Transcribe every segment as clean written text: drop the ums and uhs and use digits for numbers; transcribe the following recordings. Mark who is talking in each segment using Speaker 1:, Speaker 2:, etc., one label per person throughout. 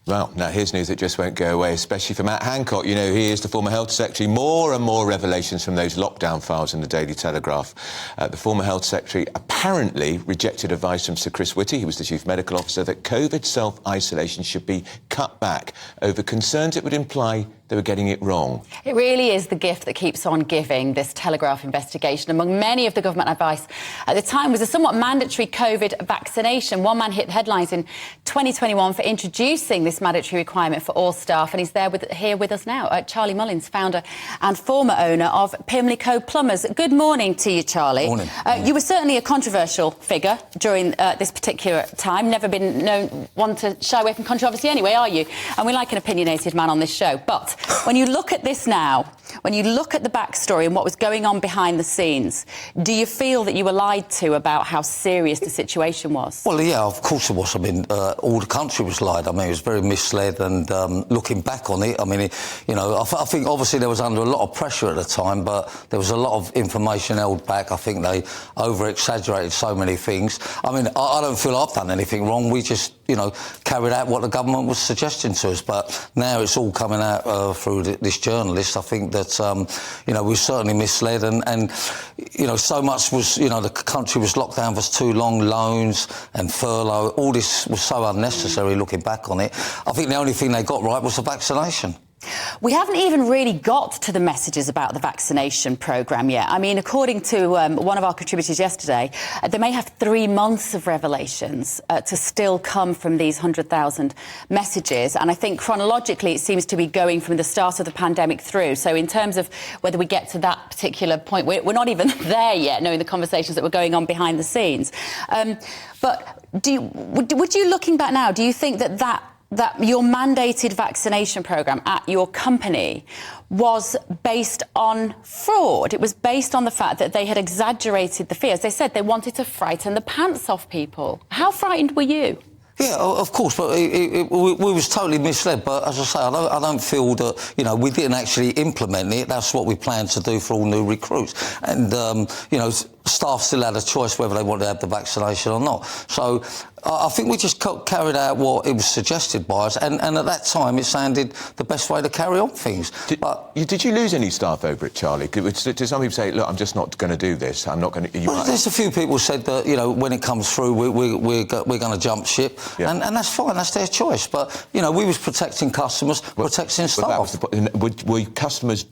Speaker 1: Well, now here's news that just won't go away, especially for Matt Hancock. You know, he is the former Health Secretary. More and more revelations from those lockdown files in the Daily Telegraph. The former Health Secretary apparently rejected advice from Sir Chris Whitty, who was the Chief Medical Officer, that COVID self-isolation should be cut back over concerns it would imply they were getting it wrong.
Speaker 2: It really is the gift that keeps on giving, this Telegraph investigation. Among many of the government advice at the time was a somewhat mandatory COVID vaccination. One man hit headlines in 2021 for introducing this mandatory requirement for all staff, and he's here with us now. Charlie Mullins, founder and former owner of Pimlico Plumbers. Good morning to you, Charlie.
Speaker 3: Morning.
Speaker 2: You were certainly a controversial figure during this particular time. Never been known one to shy away from controversy anyway, are you? And we like an opinionated man on this show. But when you look at this now, when you look at the backstory and what was going on behind the scenes, do you feel that you were lied to about how serious the situation was?
Speaker 3: Well, yeah, of course it was. I mean, all the country was lied. I mean, it was very misled, and looking back on it, I mean, I think obviously there was under a lot of pressure at the time, but there was a lot of information held back. I think they over-exaggerated so many things. I mean, I don't feel I've done anything wrong. We just, carried out what the government was suggesting to us. But now it's all coming out through this journalist. I think that, we certainly misled, and so much was, the country was locked down for too long, loans and furlough. All this was so unnecessary looking back on it. I think the only thing they got right was the vaccination.
Speaker 2: We haven't even really got to the messages about the vaccination programme yet. I mean, according to one of our contributors yesterday, they may have 3 months of revelations to still come from these 100,000 messages. And I think chronologically it seems to be going from the start of the pandemic through. So in terms of whether we get to that particular point, we're not even there yet, knowing the conversations that were going on behind the scenes. But would you, looking back now, do you think that your mandated vaccination programme at your company was based on fraud? It was based on the fact that they had exaggerated the fears. They said they wanted to frighten the pants off people. How frightened were you?
Speaker 3: Yeah, of course, but we was totally misled. But as I say, I don't feel that, we didn't actually implement it. That's what we planned to do for all new recruits. And, staff still had a choice whether they wanted to have the vaccination or not. So I think we just carried out what it was suggested by us. And at that time, it sounded the best way to carry on things.
Speaker 1: Did you lose any staff over it, Charlie? Did some people say, look, I'm just not going to do this, I'm not going to...
Speaker 3: Well, there's a few people said that, when it comes through, we're going to jump ship. Yeah. And that's fine, that's their choice. But, we was protecting customers, protecting staff.
Speaker 1: That was the point. Were customers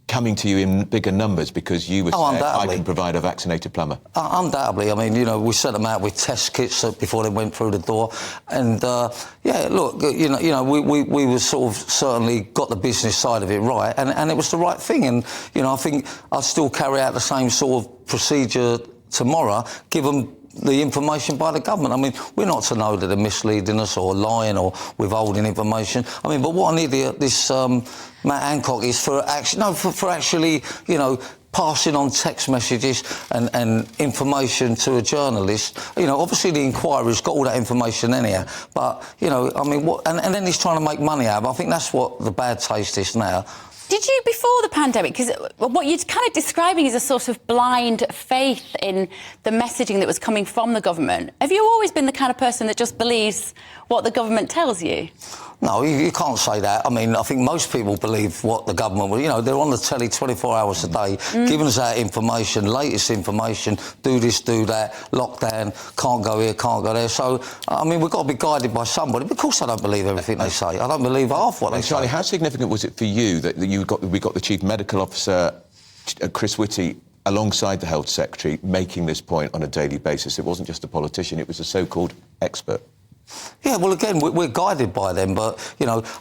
Speaker 1: coming to you in bigger numbers because you were saying, I can provide a vaccinated plumber?
Speaker 3: Undoubtedly. I mean, we sent them out with test kits before they went through the door. And, look, we were sort of certainly got the business side of it right, and it was the right thing. And, I think I'll still carry out the same sort of procedure tomorrow, given the information by the government. I mean, we're not to know that they're misleading us or lying or withholding information. I mean, but what I need this Matt Hancock is for actually, passing on text messages and information to a journalist. Obviously the inquiry's got all that information anyhow, but, I mean, and then he's trying to make money out of it. I think that's what the bad taste is now.
Speaker 2: Did you, before the pandemic, because what you're kind of describing is a sort of blind faith in the messaging that was coming from the government, have you always been the kind of person that just believes what the government tells you?
Speaker 3: No, you can't say that. I mean, I think most people believe what the government will... they're on the telly 24 hours a day, giving us that information, latest information, do this, do that, lockdown, can't go here, can't go there. So, I mean, we've got to be guided by somebody. But of course I don't believe everything they say. I don't believe half what they say.
Speaker 1: Charlie, how significant was it for you that we got the Chief Medical Officer, Chris Whitty, alongside the Health Secretary, making this point on a daily basis? It wasn't just a politician, it was a so-called expert.
Speaker 3: Yeah, well, again, we're guided by them, but,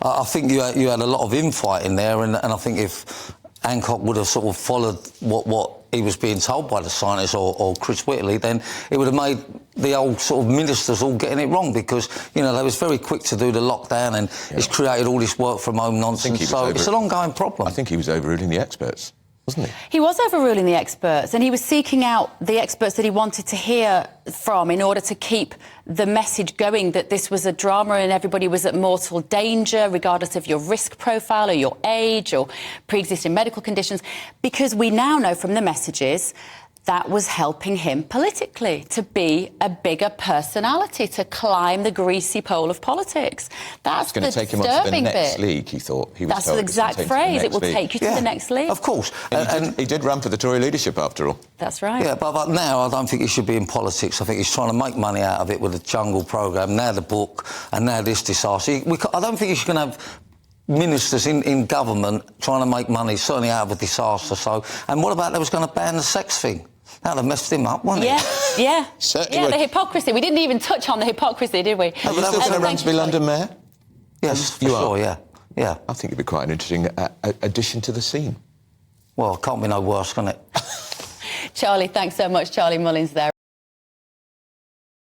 Speaker 3: I think you had a lot of infight in there, and I think if Hancock would have sort of followed what he was being told by the scientists or Chris Whitley, then it would have made the old sort of ministers all getting it wrong, because, they was very quick to do the lockdown, and it's created all this work from home nonsense. So it's an ongoing problem.
Speaker 1: I think he was overruling the experts, wasn't he?
Speaker 2: He was overruling the experts, and he was seeking out the experts that he wanted to hear from in order to keep the message going that this was a drama and everybody was at mortal danger, regardless of your risk profile or your age or pre-existing medical conditions, because we now know from the messages that was helping him politically to be a bigger personality, to climb the greasy pole of politics. That's the
Speaker 1: going to take him on to the
Speaker 2: disturbing
Speaker 1: next
Speaker 2: bit.
Speaker 1: league, he thought. He was
Speaker 2: That's
Speaker 1: told
Speaker 2: the
Speaker 1: it was going
Speaker 2: exact
Speaker 1: to take him to the
Speaker 2: phrase. It
Speaker 1: next
Speaker 2: will
Speaker 1: league.
Speaker 2: take you to the next league.
Speaker 3: Of course.
Speaker 1: And he did run for the Tory leadership, after all.
Speaker 2: That's right.
Speaker 3: Yeah, but now I don't think he should be in politics. I think he's trying to make money out of it with the Jungle programme, now the book, and now this disaster. I don't think he's going to have ministers in government trying to make money, certainly out of a disaster. So, and what about they was going to ban the sex thing? That would have messed him up, wouldn't it?
Speaker 2: Yeah.
Speaker 1: Certainly
Speaker 2: Yeah,
Speaker 1: would.
Speaker 2: the hypocrisy. We didn't even touch on the hypocrisy, did we?
Speaker 1: Are you still going to run to be London Mayor?
Speaker 3: Yes, for
Speaker 1: You
Speaker 3: sure,
Speaker 1: are?
Speaker 3: yeah.
Speaker 1: I think it'd be quite an interesting addition to the scene.
Speaker 3: Well, can't be no worse, can it?
Speaker 2: Charlie, thanks so much. Charlie Mullins there.